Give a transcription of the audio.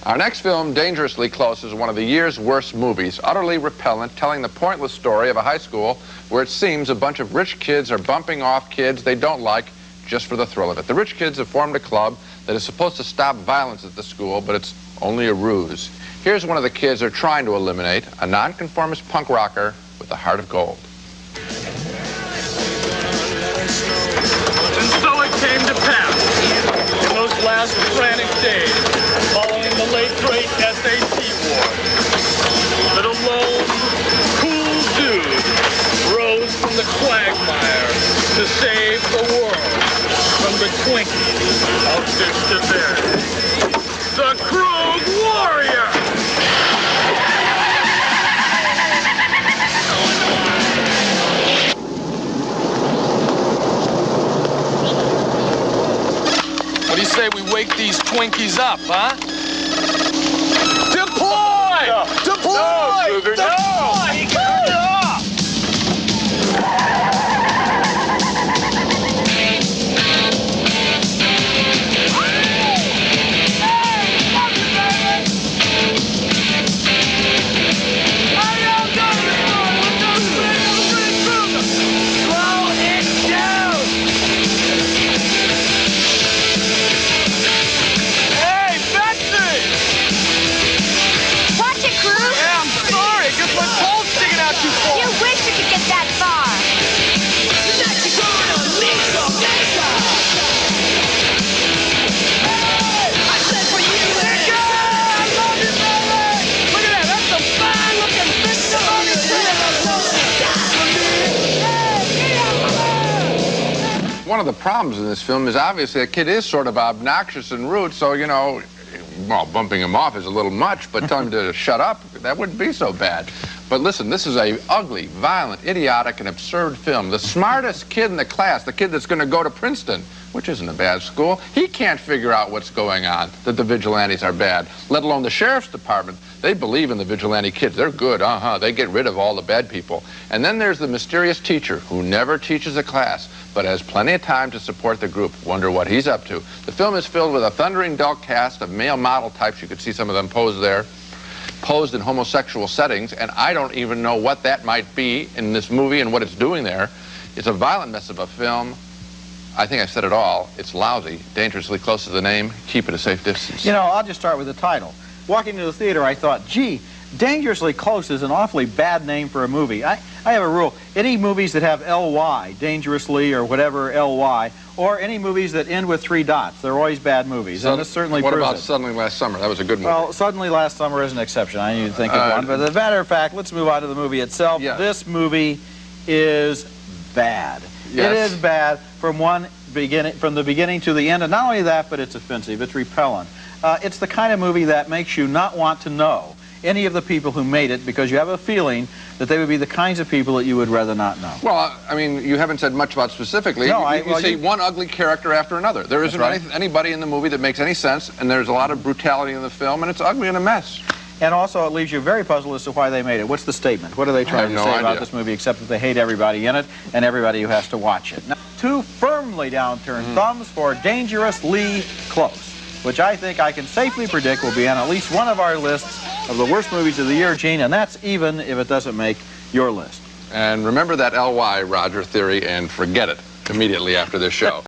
Our next film, Dangerously Close, is one of the year's worst movies, utterly repellent, telling the pointless story of a high school where it seems a bunch of rich kids are bumping off kids they don't like just for the thrill of it. The rich kids have formed a club that is supposed to stop violence at the school, but it's only a ruse. Here's one of the kids they're trying to eliminate, a nonconformist punk rocker with a heart of gold. And so it came to pass, in those last frantic days, following the late great SAT war, that a lone, cool dude rose from the quagmire to save the world from the Twinkies of Vista Verde. The Krug Warrior! What do you say we wake these Twinkies up, huh? Deploy! No. Deploy! No, Cougar, no! Turn it off! You wish you could get that far. I said for you. I love you, baby. Look at that. That's some fine looking Vista Verde. One of the problems in this film is obviously the kid is sort of obnoxious and rude, so, you know, well, bumping him off is a little much, but tell him to shut up, that wouldn't be so bad. But listen, this is a ugly, violent, idiotic, and absurd film. The smartest kid in the class, the kid that's going to go to Princeton, which isn't a bad school, he can't figure out what's going on, that the vigilantes are bad, let alone the sheriff's department. They believe in the vigilante kids. They're good, They get rid of all the bad people. And then there's the mysterious teacher who never teaches a class, but has plenty of time to support the group. Wonder what he's up to. The film is filled with a thundering dull cast of male model types. You could see some of them posed there, posed in homosexual settings, and I don't even know what that might be in this movie and what it's doing there. It's a violent mess of a film. I think I said it all. It's lousy. Dangerously Close to the name. Keep it a safe distance. You know, I'll just start with the title. Walking into the theater, I thought, gee, Dangerously Close is an awfully bad name for a movie. I have a rule. Any movies that have L-Y, dangerously or whatever L-Y, or any movies that end with 3 dots, they're always bad movies. And this certainly what proves about it. Suddenly Last Summer? That was a good movie. Well, Suddenly Last Summer is an exception. I need to think of one. But as a matter of fact, let's move on to the movie itself. Yes. This movie is bad. Yes. It is bad from the beginning to the end. And not only that, but it's offensive. It's repellent. It's the kind of movie that makes you not want to know any of the people who made it, because you have a feeling that they would be the kinds of people that you would rather not know. Well, I mean, you haven't said much about specifically. No, you see one ugly character after another. There isn't anybody in the movie that makes any sense, and there's a lot of brutality in the film, and it's ugly and a mess. And also, it leaves you very puzzled as to why they made it. What's the statement? What are they trying to say about this movie, except that they hate everybody in it and everybody who has to watch it? Now, 2 firmly downturned thumbs for Dangerously Close, which I think I can safely predict will be on at least one of our lists of the worst movies of the year, Gene, and that's even if it doesn't make your list. And remember that L.Y. Roger theory and forget it immediately after this show.